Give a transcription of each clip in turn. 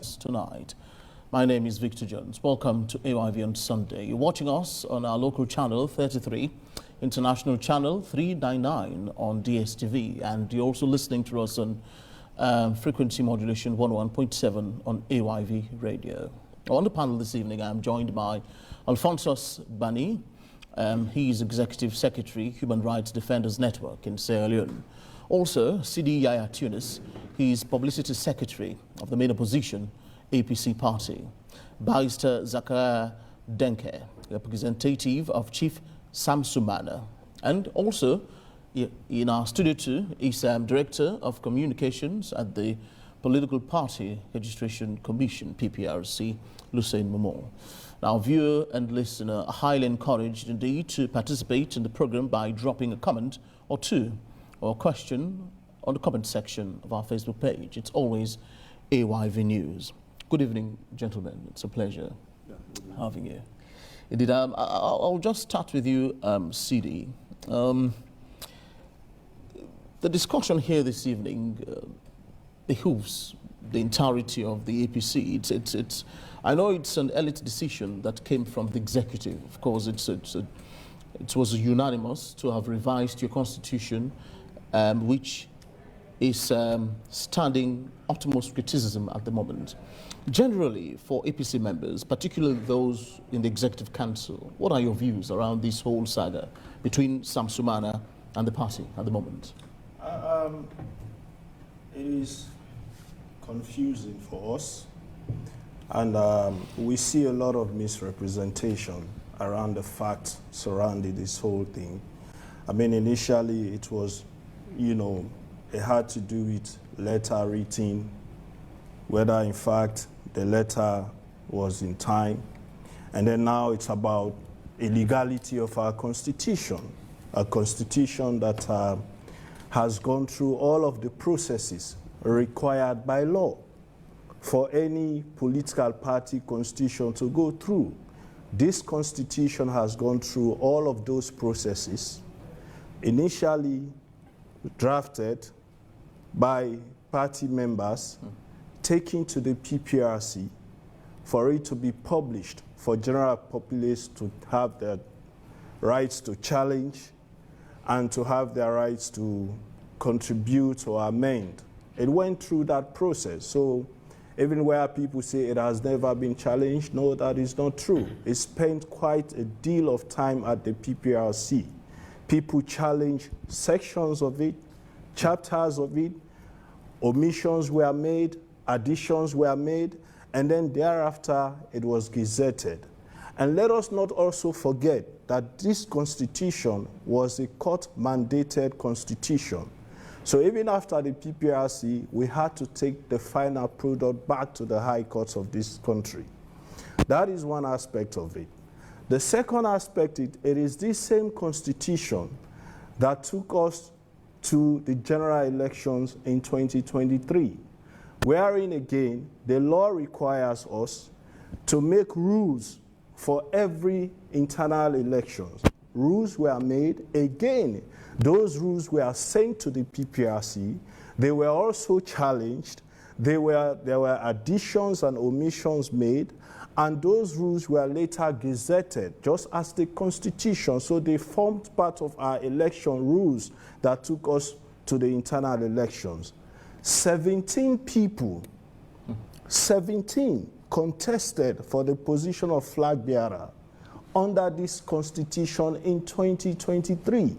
Tonight. My name is Victor Jones. Welcome to AYV on Sunday. You're watching us on our local channel 33, international channel 399 on DSTV, and you're also listening to us on frequency modulation 101.7 on AYV radio. On the panel this evening, I'm joined by Alphonsus Bani. He is Executive Secretary, Human Rights Defenders Network in Sierra Leone. Also, Sidi Yayah Tunis. He is Publicity Secretary of the main opposition APC party. Barrister Zakaria Denke, representative of Chief Sumana. And also, in our studio too, is Director of Communications at the Political Party Registration Commission, PPRC, Lucien Momo. Now, viewer and listener are highly encouraged indeed to participate in the program by dropping a comment or two or a question on the comment section of our Facebook page. It's always AYV News. Good evening, gentlemen. It's a pleasure having you. Indeed, I'll just start with you, Sidi. The discussion here this evening behooves the entirety of the APC. I know it's an elite decision that came from the executive. Of course, it was unanimous to have revised your constitution, which is standing utmost criticism at the moment. Generally, for APC members, particularly those in the Executive Council, what are your views around this whole saga between Sumana and the party at the moment? It is confusing for us, and we see a lot of misrepresentation around the facts surrounding this whole thing. I mean, initially it was, it had to do with letter written, whether in fact the letter was in time. And then now it's about illegality of our constitution, a constitution that has gone through all of the processes required by law for any political party constitution to go through. This constitution has gone through all of those processes, initially drafted by party members, taken to the PPRC for it to be published for general populace to have their rights to challenge and to have their rights to contribute or amend. It went through that process. So even where people say it has never been challenged, no, that is not true. It spent quite a deal of time at the PPRC. People challenged sections of it, chapters of it, omissions were made, additions were made, and then thereafter it was gazetted. And let us not also forget that this constitution was a court-mandated constitution. So even after the PPRC, we had to take the final product back to the high courts of this country. That is one aspect of it. The second aspect, it is this same constitution that took us to the general elections in 2023, wherein again, the law requires us to make rules for every internal elections. Rules were made. Again, those rules were sent to the PPRC. They were also challenged. There were additions and omissions made, and those rules were later gazetted, just as the Constitution. So they formed part of our election rules that took us to the internal elections. 17 people, 17 contested for the position of Flagbearer under this Constitution in 2023.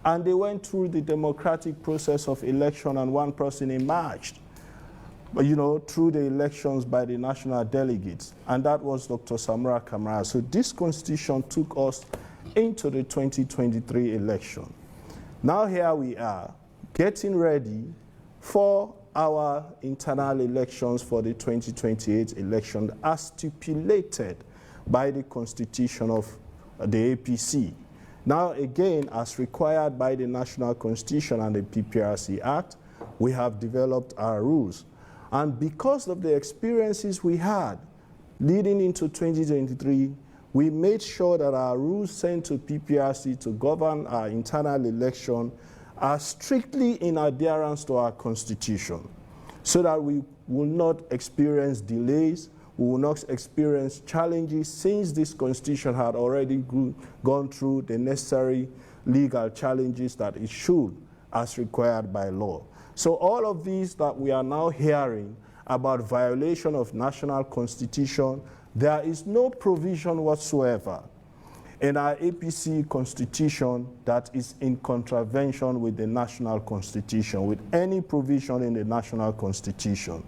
And they went through the democratic process of election, and one person emerged, through the elections by the national delegates, and that was Dr. Samra Kamara. So this constitution took us into the 2023 election. Now here we are, getting ready for our internal elections for the 2028 election as stipulated by the constitution of the APC. Now again, as required by the National Constitution and the PPRC Act, we have developed our rules. And because of the experiences we had leading into 2023, we made sure that our rules sent to PPRC to govern our internal election are strictly in adherence to our constitution, so that we will not experience delays, we will not experience challenges since this constitution had already gone through the necessary legal challenges that it should as required by law. So all of these that we are now hearing about violation of national constitution, there is no provision whatsoever in our APC constitution that is in contravention with the national constitution, with any provision in the national constitution.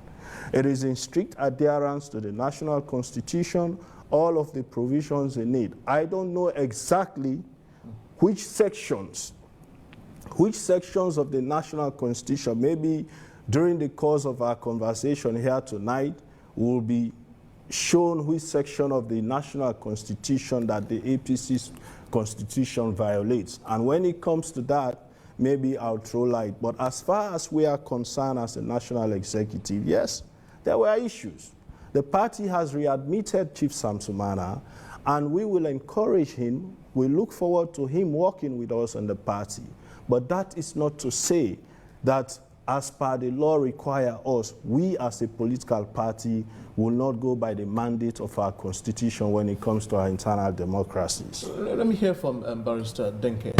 It is in strict adherence to the national constitution, all of the provisions in it. I don't know exactly which sections of the national constitution, maybe during the course of our conversation here tonight, will be shown which section of the national constitution that the APC's constitution violates. And when it comes to that, maybe I'll throw light. But as far as we are concerned as the national executive, yes, there were issues. The party has readmitted Chief Sumana, and we will encourage him. We look forward to him working with us in the party. But that is not to say that as per the law require us, we as a political party will not go by the mandate of our constitution when it comes to our internal democracies. Let me hear from Barrister Denke.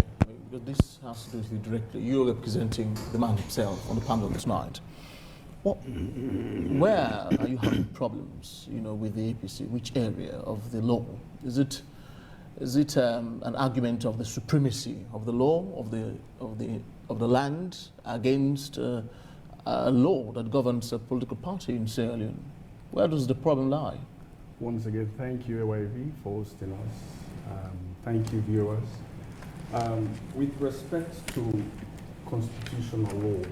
This has to do with you directly. You're representing the man himself on the panel tonight. Where are you having problems, with the APC? Which area of the law? Is it an argument of the supremacy of the law of the land against a law that governs a political party in Sierra Leone? Where does the problem lie? Once again, thank you, AYV, for hosting us. Thank you, viewers. With respect to constitutional law,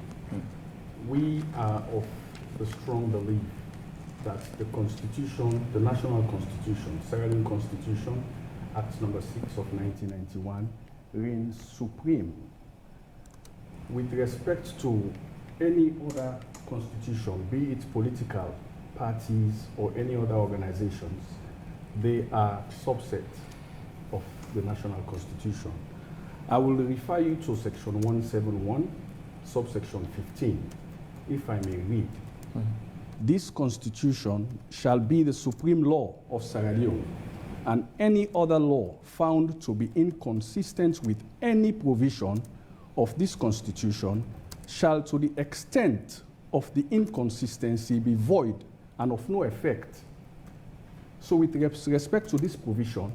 we are of the strong belief that the Constitution, the National Constitution, Sierra Leone Constitution, Act number 6 of 1991, reigns supreme. With respect to any other constitution, be it political parties or any other organizations, they are subset of the National Constitution. I will refer you to section 171, subsection 15, if I may read. This constitution shall be the supreme law of Sierra Leone, and any other law found to be inconsistent with any provision of this constitution shall, to the extent of the inconsistency, be void and of no effect. So with respect to this provision,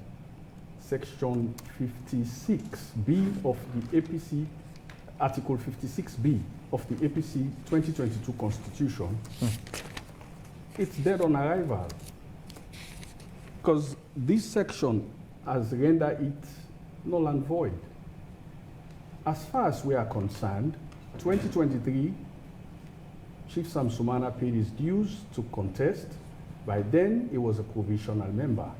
section 56B of the APC, Article 56B of the APC 2022 Constitution, it's dead on arrival, because this section has rendered it null and void. As far as we are concerned, 2023, Chief Sumana paid his dues to contest. By then, he was a provisional member.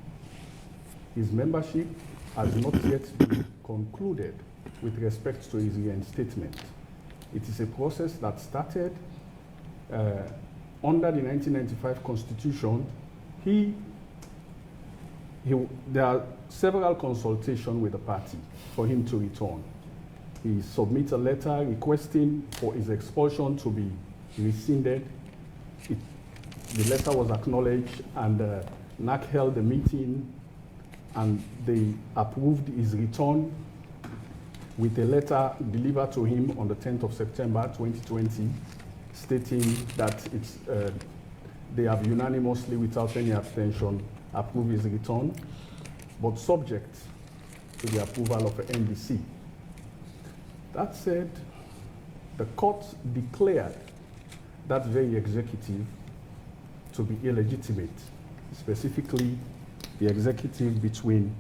His membership has not yet been concluded with respect to his reinstatement. It is a process that started under the 1995 Constitution. There are several consultations with the party for him to return. He submits a letter requesting for his expulsion to be rescinded. The letter was acknowledged, and NAC held a meeting, and they approved his return with a letter delivered to him on the 10th of September 2020, stating that they have unanimously, without any abstention, approved his return, but subject to the approval of the NDC. That said, the court declared that very executive to be illegitimate, specifically the executive between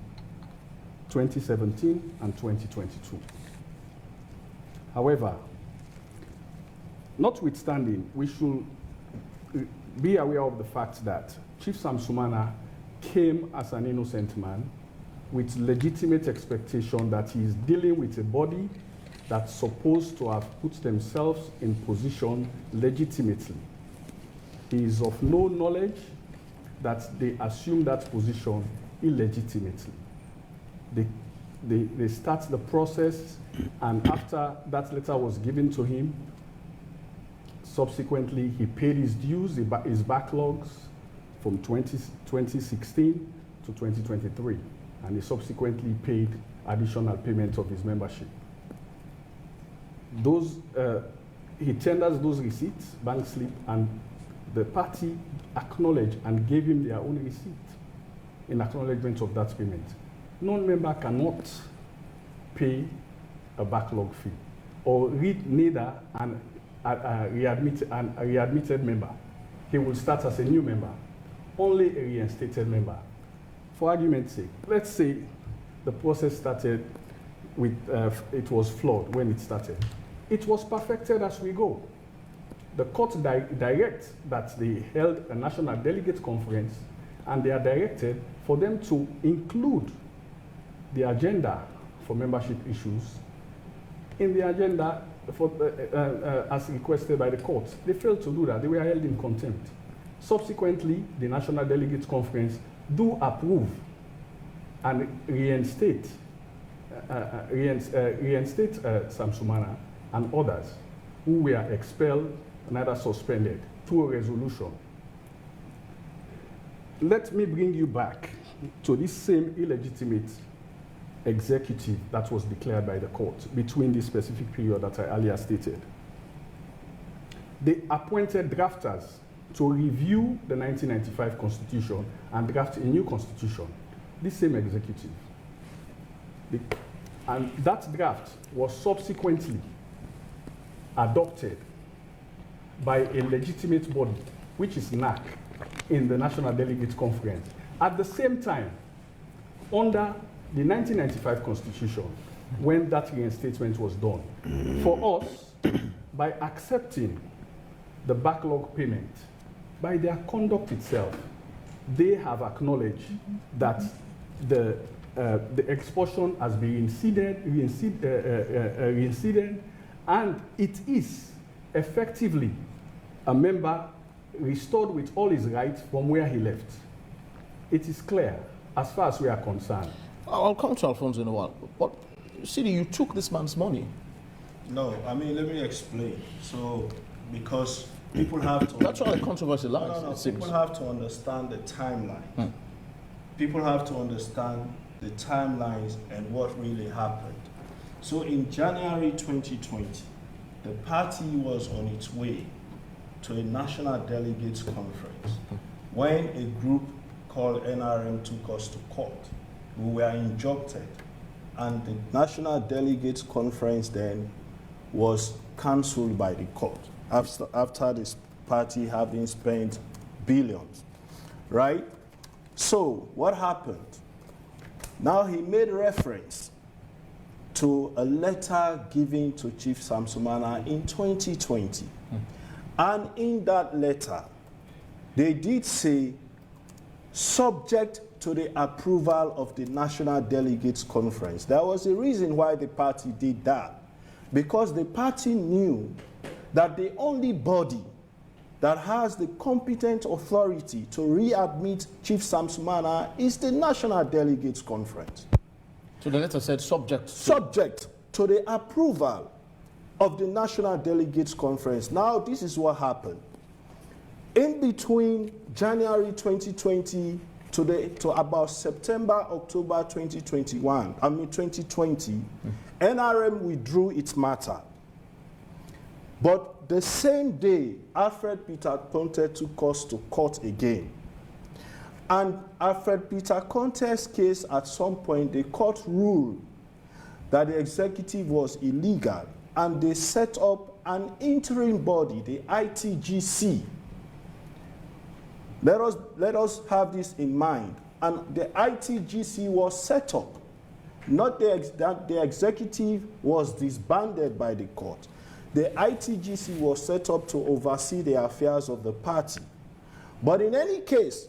2017 and 2022. However, notwithstanding, we should be aware of the fact that Chief Sumana came as an innocent man with legitimate expectation that he is dealing with a body that's supposed to have put themselves in position legitimately. He is of no knowledge that they assume that position illegitimately. They start the process, and after that letter was given to him, Subsequently, he paid his dues, his backlogs from 2016 to 2023, and he subsequently paid additional payment of his membership. He tenders those receipts, bank slip, and the party acknowledged and gave him their own receipt in acknowledgement of that payment. Non-member cannot pay a backlog fee or read neither a readmitted member. He will start as a new member, only a reinstated member. For argument's sake, let's say the process started with, it was flawed when it started. It was perfected as we go. The court directs that they held a national delegates conference, and they are directed for them to include the agenda for membership issues in the agenda for, as requested by the court. They failed to do that. They were held in contempt. Subsequently, the National Delegates Conference do approve and reinstate Sam Sumana and others who were expelled and either suspended through a resolution. Let me bring you back to this same illegitimate executive that was declared by the court between the specific period that I earlier stated. They appointed drafters to review the 1995 constitution and draft a new constitution. This same executive. And that draft was subsequently adopted by a legitimate body, which is NAC, in the National Delegates Conference. At the same time, under the 1995 Constitution, when that reinstatement was done, for us, by accepting the backlog payment, by their conduct itself, they have acknowledged that the expulsion has been reinstated, and it is effectively a member restored with all his rights from where he left. It is clear, as far as we are concerned. I'll come to Alfonso in a while. But, Sidi, you took this man's money. No, I mean, let me explain. So, because people have to... That's why the controversy lies, No, it seems. people have to understand the timeline. People have to understand the timelines and what really happened. So, in January 2020, the party was on its way to a National Delegates Conference when a group called NRM took us to court. We were injuncted, and the National Delegates Conference then was cancelled by the court after this party having spent billions, right? So what happened? Now he made reference to a letter given to Chief Sam Sumana in 2020. And in that letter, they did say, subject to the approval of the National Delegates Conference. There was a reason why the party did that. Because the party knew that the only body that has the competent authority to readmit Chief Sam Sumana is the National Delegates Conference. So the letter said subject to the approval of the National Delegates Conference. Now, this is what happened. In between January 2020 to about September, October 2020, NRM withdrew its matter. But the same day, Alfred Peter Conte took us to court again. And Alfred Peter Conte's case, at some point, the court ruled that the executive was illegal, and they set up an interim body, the ITGC. Let us have this in mind. And the ITGC was set up. Not that the executive was disbanded by the court. The ITGC was set up to oversee the affairs of the party. But in any case,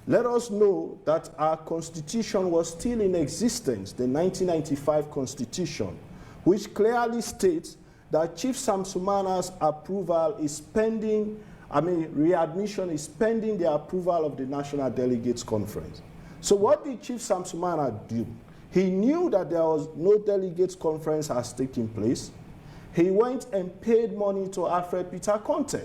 let us know that our constitution was still in existence, the 1995 constitution, which clearly states that Chief Sam Sumana's approval is pending, readmission is pending the approval of the National Delegates Conference. So what did Chief Sam Sumana do? He knew that there was no delegates conference has taken place. He went and paid money to Alfred Peter Conte.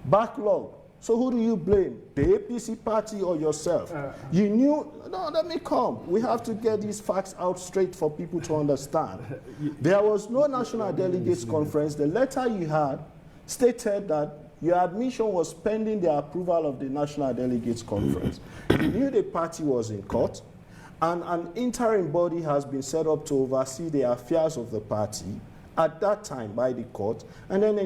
Backlog. So who do you blame? The APC party or yourself? You knew, no, let me come. We have to get these facts out straight for people to understand. There was no National Delegates Conference. The letter you had stated that your admission was pending the approval of the National Delegates Conference. You knew the party was in court, and an interim body has been set up to oversee the affairs of the party at that time by the court, and then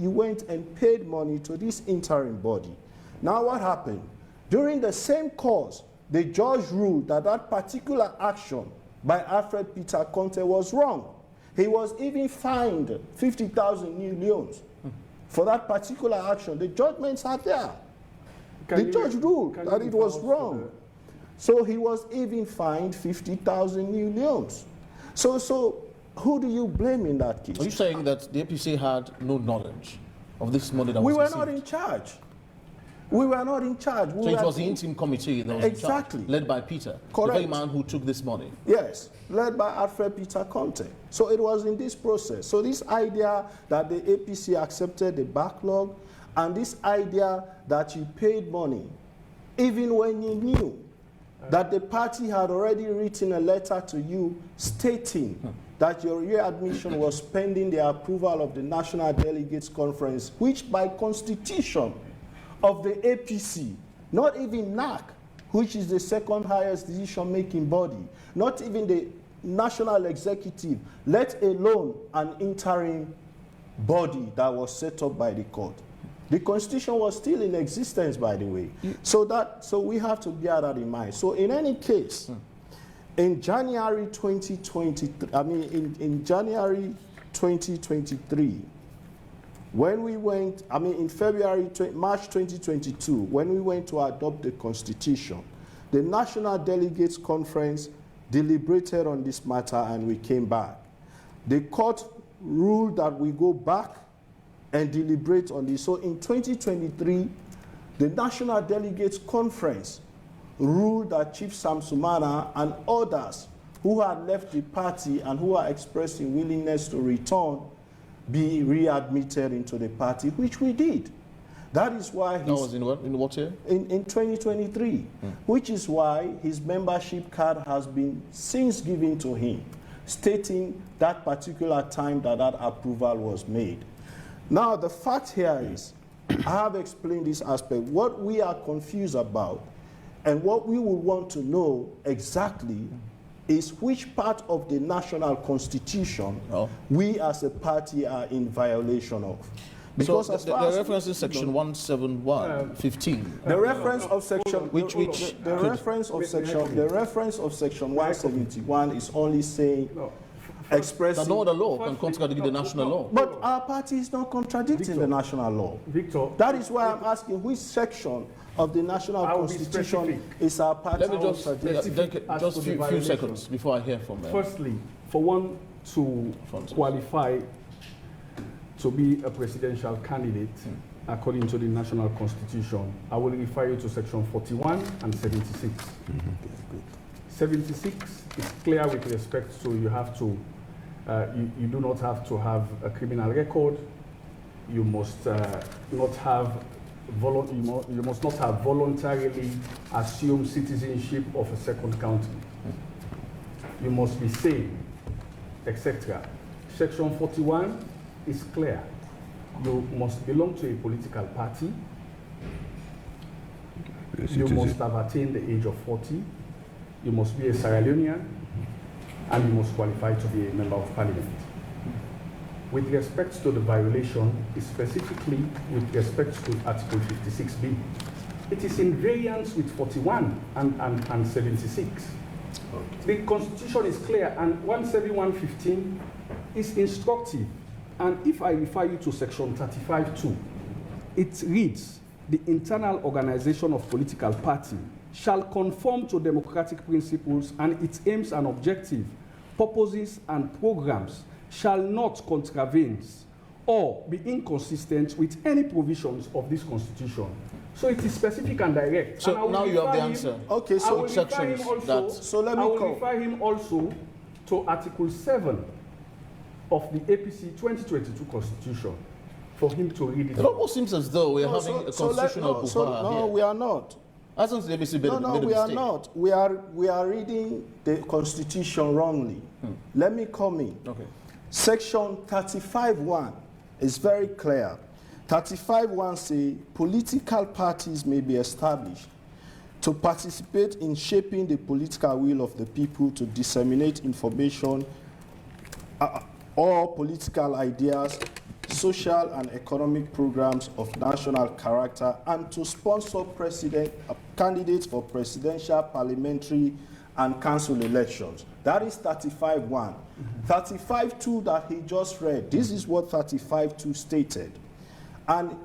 you went and paid money to this interim body. Now what happened? During the same cause, the judge ruled that that particular action by Alfred Peter Conte was wrong. He was even fined 50,000 new leones for that particular action. The judgments are there. The judge ruled that it was wrong. So he was even fined 50,000 new leones. So who do you blame in that case? Are you saying that the APC had no knowledge of this money that We was were received? not in charge. We were not in charge. So it was the interim committee that was exactly in charge, led by Peter, correct, the very man who took this money. Yes, led by Alfred Peter Conte. So it was in this process. So this idea that the APC accepted the backlog, and this idea that you paid money, even when you knew that the party had already written a letter to you stating that your readmission was pending the approval of the National Delegates Conference, which by constitution of the APC, not even NAC, which is the second highest decision-making body, not even the national executive, let alone an interim body that was set up by the court. The constitution was still in existence, by the way. So we have to bear that in mind. So in any case, in January 2023, in January 2023, when we went, in March 2022, when we went to adopt the constitution, the National Delegates Conference deliberated on this matter and we came back. The court ruled that we go back and deliberate on this. So in 2023, the National Delegates Conference ruled that Chief Sumana and others who had left the party and who are expressing willingness to return be readmitted into the party, which we did. That is why That was in what year? In 2023, which is why his membership card has been since given to him, stating that particular time that that approval was made. Now, the fact here is, I have explained this aspect. What we are confused about and what we would want to know exactly is which part of the national constitution we as a party are in violation of. Because so the reference is section 171(15). The reference of section the reference of section 171 is only saying expressing that no other law can contradict the national law. But our party is not contradicting the national law. Victor, that is why I'm asking which section of the national constitution is our party. Let me just few seconds before I hear from them. Firstly, for one to qualify to be a presidential candidate according to the national constitution, I will refer you to section 41 and 76. 76 is clear with respect to you have to, you do not have to have a criminal record. You must not have you must not have voluntarily assumed citizenship of a second country. You must be sane, etc. Section 41 is clear. You must belong to a political party. You must have attained the age of 40. You must be a Sierra Leonean, and you must qualify to be a member of parliament. With respect to the violation, specifically with respect to Article 56B, it is in variance with 41 and 76. The Constitution is clear, and 171(15) is instructive. And if I refer you to section 35(2), it reads, the internal organization of political party shall conform to democratic principles, and its aims and objectives, purposes and programs shall not contravene or be inconsistent with any provisions of this constitution. So it is specific and direct. So and now you have the answer. Okay, so which sections so let me refer him also to Article 7 of the APC 2022 constitution for him to read it. It almost seems as though we're having a constitutional no, we are not. Hasn't the ABC made a we mistake? are not. We are reading the constitution wrongly. Let me come in. Okay. Section 35(1) is very clear. 35(1) says political parties may be established to participate in shaping the political will of the people, to disseminate information or political ideas, social and economic programs of national character, and to sponsor candidates for presidential, parliamentary, and council elections. That is 35(1). 35(2) that he just read, this is what 35(2) stated. And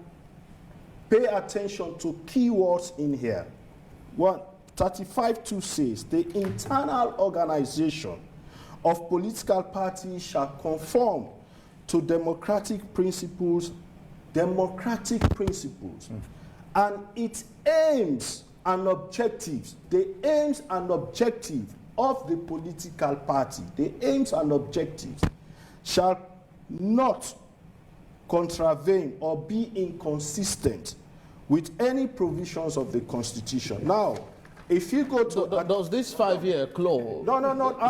pay attention to keywords in here. What 35(2) says, the internal organization of political parties shall conform to democratic principles, and its aims and objectives, the aims and objectives of the political party, the aims and objectives shall not contravene or be inconsistent with any provisions of the Constitution. Now, if you go to... does this 5-year clause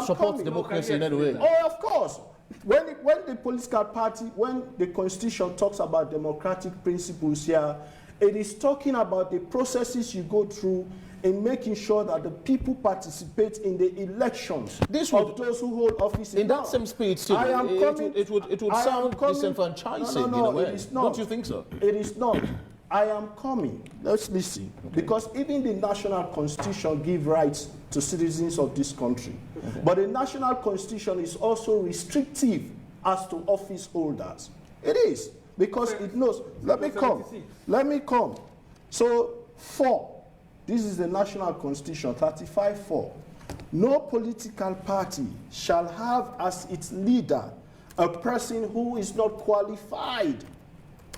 support democracy in any way? Oh, of course. When the political party, when the Constitution talks about democratic principles here, it is talking about the processes you go through in making sure that the people participate in the elections of those who hold office. In that same spirit, Sidi, it would sound disenfranchising in a way. It is not. Don't you think so? It is not. I am coming. Let's listen. Okay. Because even the national constitution gives rights to citizens of this country. Okay. But the national constitution is also restrictive as to office holders. It is. Because it knows. Let me come. So, 4. This is the national constitution, 35(4). No political party shall have as its leader a person who is not qualified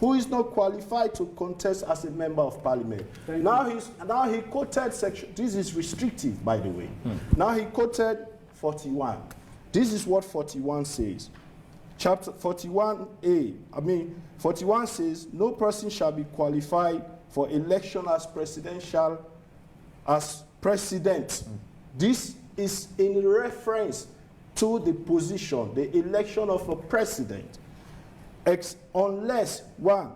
to contest as a member of parliament. Now he quoted section, this is restrictive, by the way. Now he quoted 41. This is what 41 says. Chapter 41A, 41 says, no person shall be qualified for election as president. This is in reference to the position, the election of a president. Unless one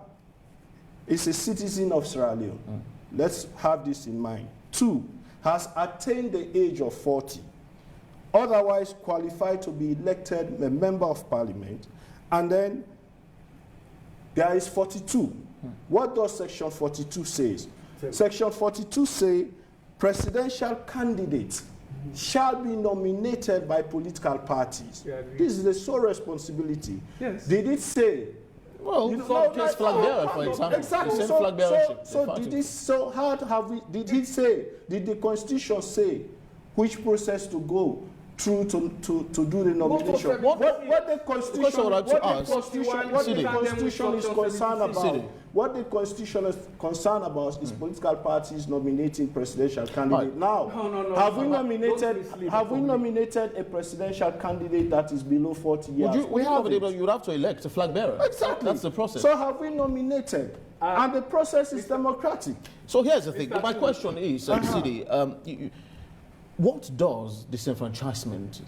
is a citizen of Sierra Leone. Let's have this in mind. 2, has attained the age of 40, otherwise qualified to be elected a member of parliament. And then there is 42. What does section 42 say? Section 42 says presidential candidates shall be nominated by political parties. This is the sole responsibility. Yes. Did it say? Well, case Flagbearer, for example. Exactly. Did he say? Did the Constitution say which process to go through to do the nomination? What the Constitution is concerned about? What the Constitution is concerned about is political parties nominating presidential candidates. Now, have we nominated a presidential candidate that is below 40 years? We have it, but you would have to elect a flag bearer. Exactly. That's the process. So have we nominated? And the process is democratic. So here's the thing. My question is, Sidi, what does disenfranchisement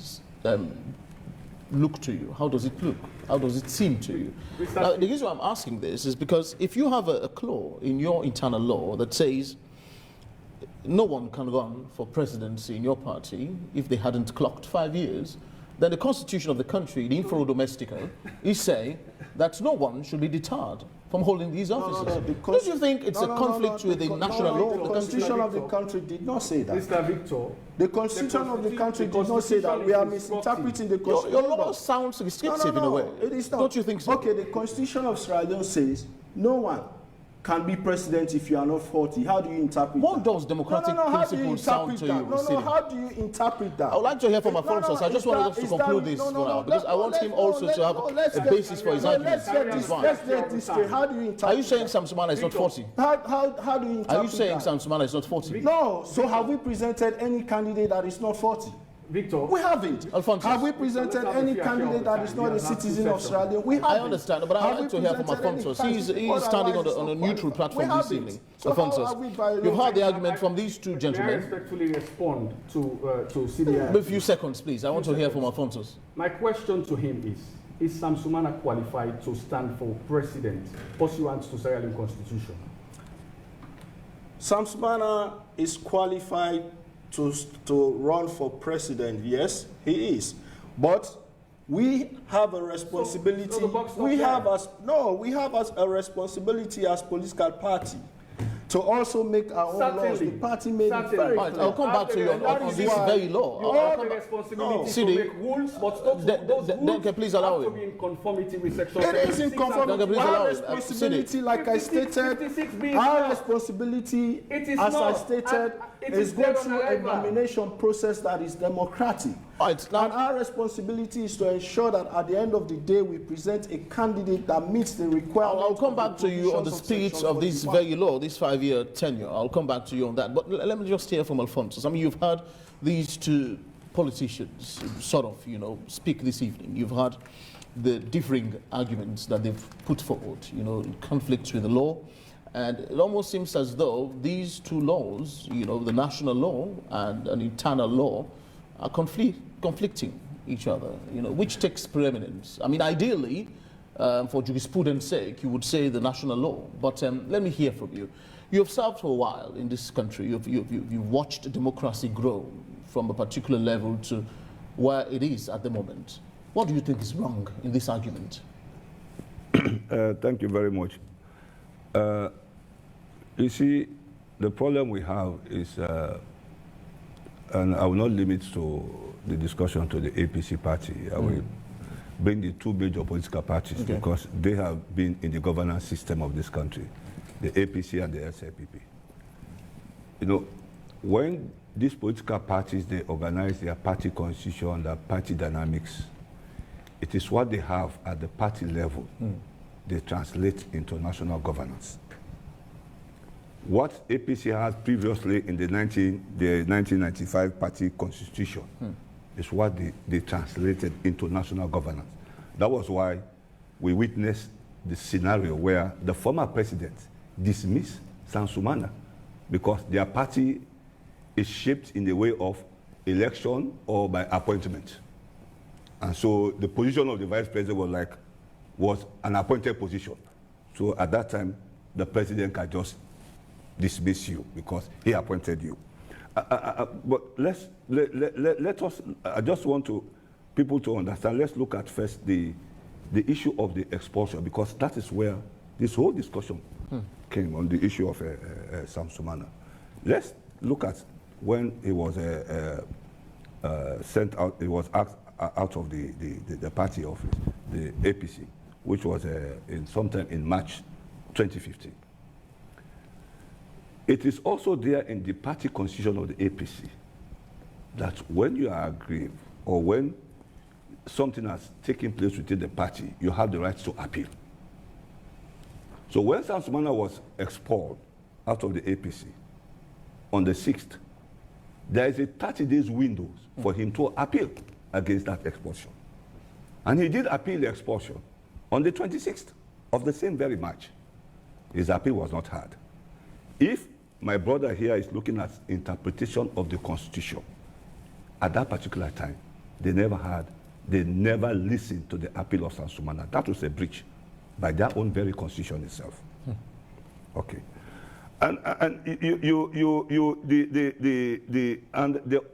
look to you? How does it look? How does it seem to you? Now, the reason why I'm asking this is because if you have a clause in your internal law that says no one can run for presidency in your party if they hadn't clocked 5 years, then the constitution of the country, the Infro Domestica, is saying that no one should be deterred from holding these offices. Don't you think it's a conflict with the national law? The constitution of the country did not say that. Mr. Victor, the constitution of the country did not say that. We are misinterpreting the constitution. Your law sounds restrictive in a way. It is not. Don't you think so? Okay, the constitution of Sierra Leone says no one can be president if you are not 40. How do you interpret what that? Does democratic principles sound to you? How do you interpret that? I would like to hear from my foreign source. I just wanted us to conclude this for now, because I want him also to have a basis for his argument. Let's get this straight. How do you interpret? Are you saying Sumana is not 40? How do you interpret? Are you saying Sumana is not 40? No. So have we presented any candidate that is not 40? Victor, We haven't. Alphonsus. Have we presented any candidate that is not a citizen of Sierra Leone? We haven't. I understand, but I'd like to hear from Presented Alphonsus. any He's candidate standing on otherwise a not neutral qualified? platform We this haven't. evening. So how Alphonsus, are we by you've law? heard the argument from these two May I gentlemen. respectfully respond to Sidi? A few seconds, please. I want to hear from Alphonsus. My question to him is Sumana qualified to stand for president pursuant to Sierra Leone Constitution? Sumana is qualified to run for president. Yes, he is. But we have a responsibility. So the buck stops we there. have a responsibility as political party to also make our own laws. The Certainly. party made it Certainly. very Right, clear. I'll come back to you on this very law. You I'll have come the back- responsibility Sidi, to make rules, but those then rules can please allow have to him. be in conformity with section It is 76 in and conformity. please allow Our it. responsibility, Sidi. like I 56 stated, 56B is our not. responsibility, It is as I not. stated, And it is is going dead on through a arrival. nomination process that is democratic. Right, And now, our responsibility is to ensure that at the end of the day, we present a candidate that meets the requirements. I'll come of back to you on the provisions spirit Section of this 45. very law, this 5-year tenure. I'll come back to you on that. But let me just hear from Alphonsus. I mean, you've heard these two politicians sort of, speak this evening. You've heard the differing arguments that they've put forward, in conflict with the law. And it almost seems as though these two laws, the national law and an internal law, are conflicting each other, which takes preeminence. I mean, ideally, for jurisprudence sake, you would say the national law. But let me hear from you. You have served for a while in this country. You've watched democracy grow from a particular level to where it is at the moment. What do you think is wrong in this argument? Thank you very much. You see, the problem we have is, and I will not limit to the discussion to the APC party. I will bring the two major political parties because they have been in the governance system of this country, the APC and the SLPP. When these political parties, they organize their party constitution, their party dynamics, it is what they have at the party level they translate into national governance. What APC has previously in the 1995 party constitution is what they translated into national governance. That was why we witnessed the scenario where the former president dismissed Sumana because their party is shaped in the way of election or by appointment. And so the position of the vice president was an appointed position. So at that time, the president can just dismiss you because he appointed you. But let us, I just want people to understand, let's look at first the issue of the expulsion, because that is where this whole discussion came on the issue of Sumana. Let's look at when he was sent out, he was asked out of the party office, the APC, which was sometime in March 2015. It is also there in the party constitution of the APC that when you are aggrieved or when something has taken place within the party, you have the right to appeal. So when Sumana was expelled out of the APC on the 6th, there is a 30 days window for him to appeal against that expulsion. And he did appeal the expulsion on the 26th of the same very March. His appeal was not heard. If my brother here is looking at interpretation of the Constitution, at that particular time, they never listened to the appeal of Sumana. That was a breach by their own very Constitution itself. Okay. And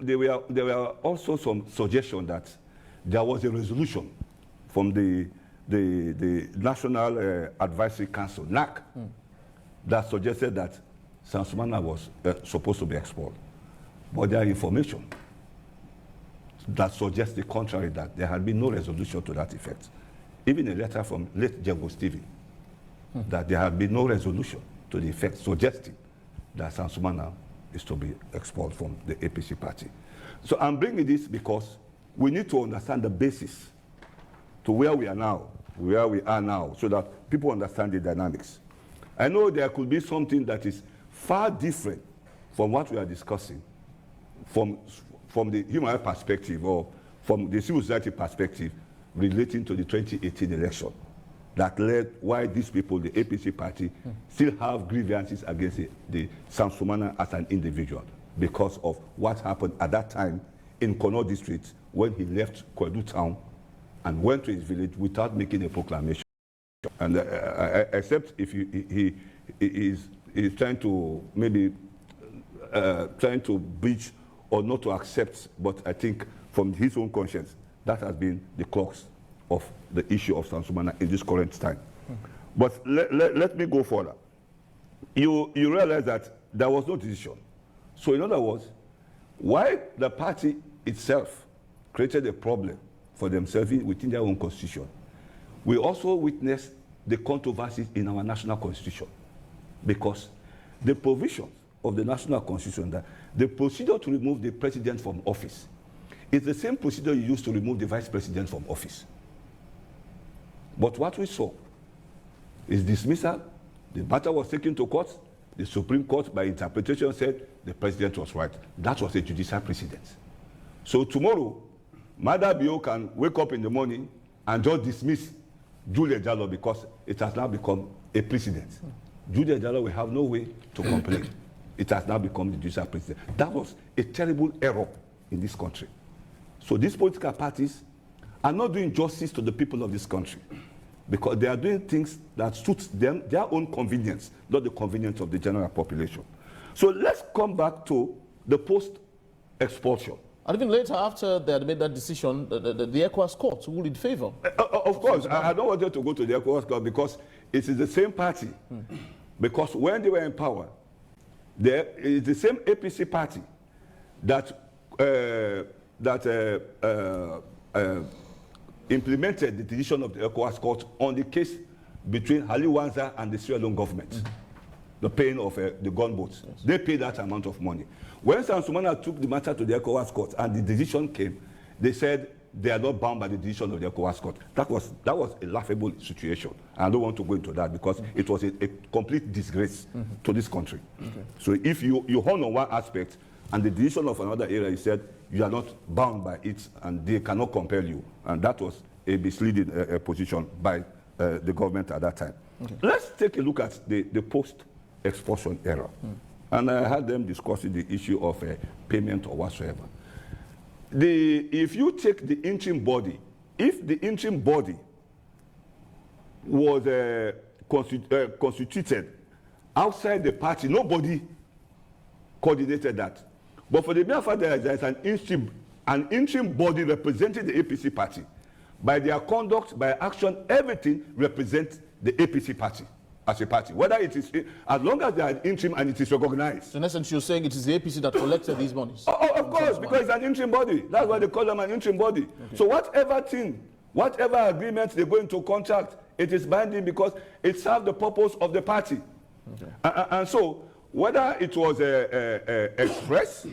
there were also some suggestion that there was a resolution from the National Advisory Council, NAC, that suggested that Sumana was supposed to be expelled. But there are information that suggests the contrary, that there had been no resolution to that effect. Even a letter from late General Stephen, that there had been no resolution to the effect suggesting that Sumana is to be expelled from the APC party. So I'm bringing this because we need to understand the basis to where we are now, so that people understand the dynamics. I know there could be something that is far different from what we are discussing from from the human rights perspective or from the civil society perspective relating to the 2018 election that led why these people, the APC party, still have grievances against the Sumana as an individual because of what happened at that time in Kono district when he left Kwedu town and went to his village without making a proclamation. And except if he is trying to maybe trying to breach or not to accept, but I think from his own conscience, that has been the crux of the issue of Sumana in this current time. But let me go further. You realize that there was no decision. So in other words, why the party itself created a problem for themselves within their own constitution, we also witnessed the controversies in our national constitution, because the provisions of the national constitution that the procedure to remove the president from office is the same procedure you use to remove the vice president from office. But what we saw is dismissal. The matter was taken to court. The Supreme Court, by interpretation, said the president was right. That was a judicial precedent. So tomorrow, Mada Bio can wake up in the morning and just dismiss Julia Jallo because it has now become a precedent. Julia Jallo will have no way to complain. It has now become the judicial precedent. That was a terrible error in this country. So these political parties are not doing justice to the people of this country because they are doing things that suit them, their own convenience, not the convenience of the general population. So let's come back to the post-expulsion. And even later, after they had made that decision, the ECOWAS court ruled in favor. Of course, I don't want you to go to the ECOWAS court because it is the same party. Because when they were in power, it is the same APC party that implemented the decision of the ECOWAS court on the case between Hali Wanza and the Sierra Leone government, the paying of the gunboats. Yes. They paid that amount of money. When Sumana took the matter to the ECOWAS court and the decision came, they said they are not bound by the decision of the ECOWAS court. That was a laughable situation. I don't want to go into that because it was a complete disgrace to this country. Okay. So if you honor one aspect and the decision of another area, you said you are not bound by it and they cannot compel you. And that was a misleading position by the government at that time. Okay. Let's take a look at the post-expulsion era. And I had them discussing the issue of payment or whatsoever. If you take the interim body, if the interim body was constituted outside the party, nobody coordinated that. But for the mere fact that there is an interim body representing the APC party, by their conduct, by action, everything represents the APC party as a party. Whether it is, as long as they are interim and it is recognized. So in essence, you're saying it is the APC that collected these monies? Oh, of course, because it's an interim body. That's why they call them an interim body. Okay. So whatever agreement they go into contract, it is binding because it serves the purpose of the party. Okay. And so, whether it was expressed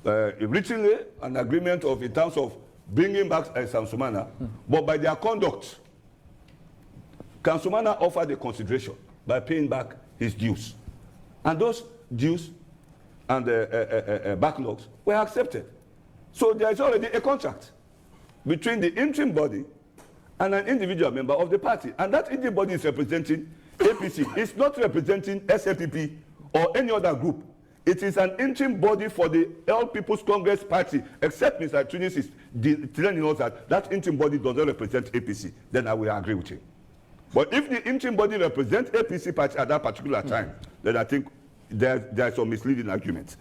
writtenly, an agreement of in terms of bringing back Sumana, but by their conduct, can Sumana offer the consideration by paying back his dues? And those dues and backlogs were accepted. So there is already a contract between the interim body and an individual member of the party. And that interim body is representing APC. It's not representing SLPP or any other group. It is an interim body for the All People's Congress Party, except Mr. Tunis is telling us that interim body does not represent APC. Then I will agree with him. But if the interim body represents APC party at that particular time, then I think there are some misleading arguments.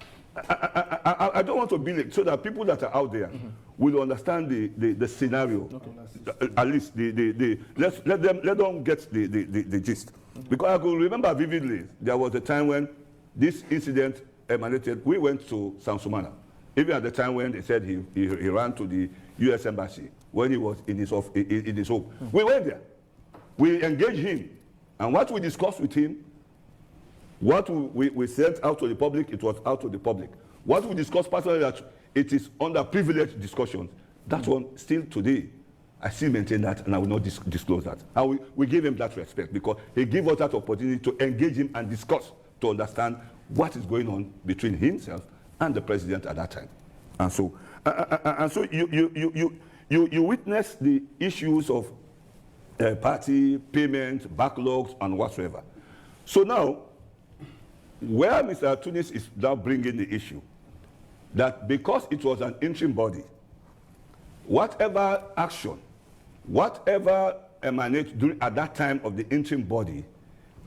I don't want to be late so that people that are out there will understand the scenario. Okay. At least let them get the gist. Because I could remember vividly, there was a time when this incident emanated. We went to Sumana, even at the time when they said he ran to the U.S. Embassy when he was in his home. We went there. We engaged him. And what we discussed with him, what we sent out to the public, it was out to the public. What we discussed personally, that it is under privileged discussions. That one, still today, I still maintain that, and I will not disclose that. We give him that respect because he gave us that opportunity to engage him and discuss to understand what is going on between himself and the president at that time. And so, you witness the issues of party payment, backlogs, and whatsoever. So now, where Mr. Tunis is now bringing the issue, that because it was an interim body, whatever action, whatever emanates at that time of the interim body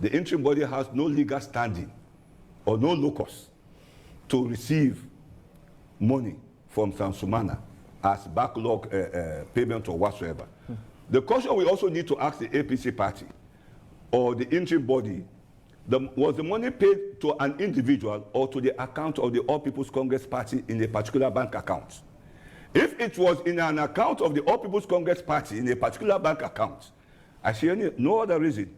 has no legal standing or no locus to receive money from Sumana as backlog payment or whatsoever. The question we also need to ask the APC party or the interim body, was the money paid to an individual or to the account of the All People's Congress Party in a particular bank account? If it was in an account of the All People's Congress Party in a particular bank account, I see no other reason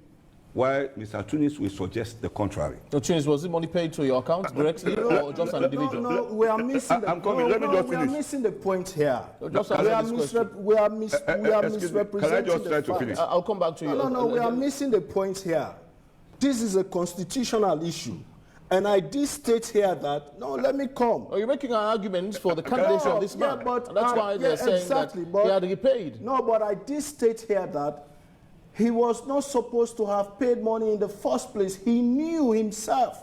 why Mr. Tunis will suggest the contrary. So, Tunis, was the money paid to your account directly or just an individual? No, we are missing the point. Let me just we finish. are missing the point here. We are misrepresenting Can I just try the to fact. finish? I'll come back to you. No, we are missing the point here. This is a constitutional issue. And I did state here that, no, let me come. You're making an argument for the candidacy of this man. But And that's why they're saying that he had to get paid. No, but I did state here that he was not supposed to have paid money in the first place. He knew himself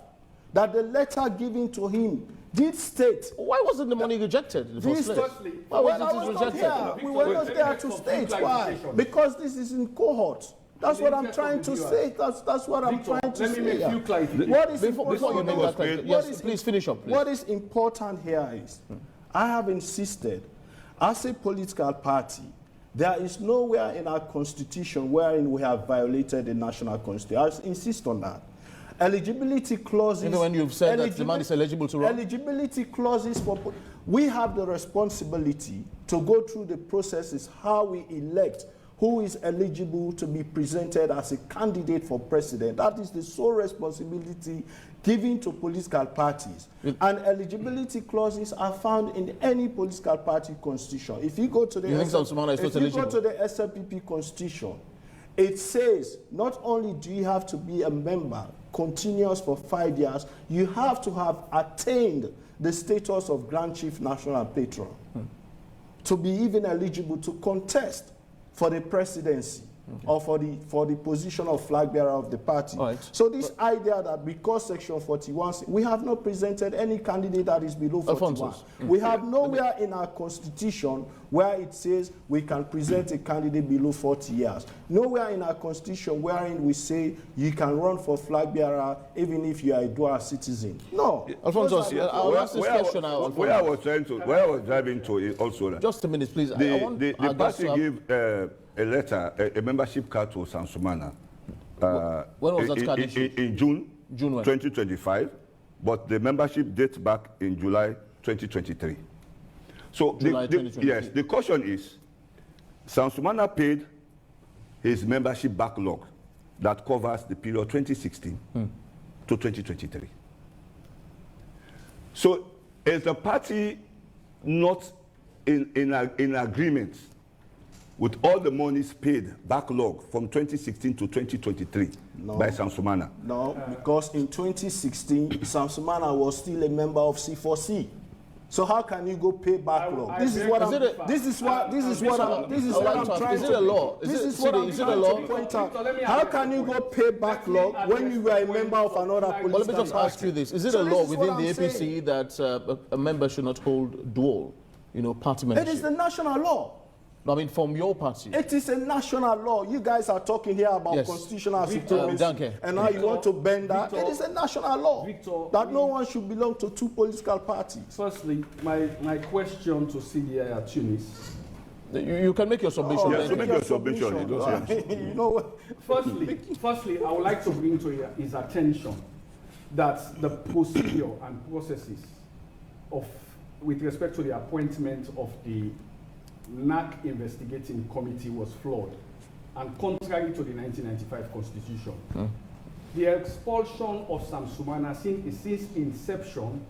that the letter given to him did state. Why wasn't the money rejected in the first place? Why wasn't it rejected? We were not there to state. Why? Because this is in cohort. That's what I'm trying to say. That's what I'm trying to say. Let me make a few clarifications. What is Before you make that clarification, yes, please finish up, please. What is important here is, I have insisted, as a political party, there is nowhere in our constitution wherein we have violated the national constitution. I insist on that. Eligibility clauses. Even when you've said that the man is eligible to run. Eligibility clauses for. We have the responsibility to go through the processes how we elect who is eligible to be presented as a candidate for president. That is the sole responsibility given to political parties. And eligibility clauses are found in any political party constitution. If you go to the SLPP constitution, it says not only do you have to be a member continuous for 5 years, you have to have attained the status of Grand Chief National Patron to be even eligible to contest for the presidency or for the position of flag bearer of the party. Right. So this idea that because Section 41, we have not presented any candidate that is below 41. We have nowhere in our constitution where it says we can present a candidate below 40 years. Nowhere in our constitution wherein we say you can run for flag bearer even if you are a dual citizen. No. Alfonso, I'll ask this question now. Where I was driving to is also that. Just a minute, please. The party gave a letter, a membership card to Sumana. When was that card issued? In June 2025, but the membership dates back in July 2023. So yes, the question is, Sumana paid his membership backlog that covers the period 2016 to 2023. So is the party not in agreement with all the monies paid backlog from 2016 to 2023 by Sumana? No, because in 2016, Sumana was still a member of C4C. So how can you go pay backlog? This is what I'm trying to. This is a law to point out. How can you go pay backlog when you were a member of another political party? Well, let me just ask you this: is it a law within the APC that a member should not hold dual, party membership? It is the national law. I mean, from your party. It is a national law. You guys are talking here about constitutional supremacy, and now you want to bend that. It is a national law that no one should belong to two political parties. Firstly, my question to Sidi Tunis. You can make your submission. Yes, make your submission. You know what? Firstly, I would like to bring to his attention that the procedure and processes with respect to the appointment of the NAC investigating committee was flawed and contrary to the 1995 constitution. The expulsion of Sumana since inception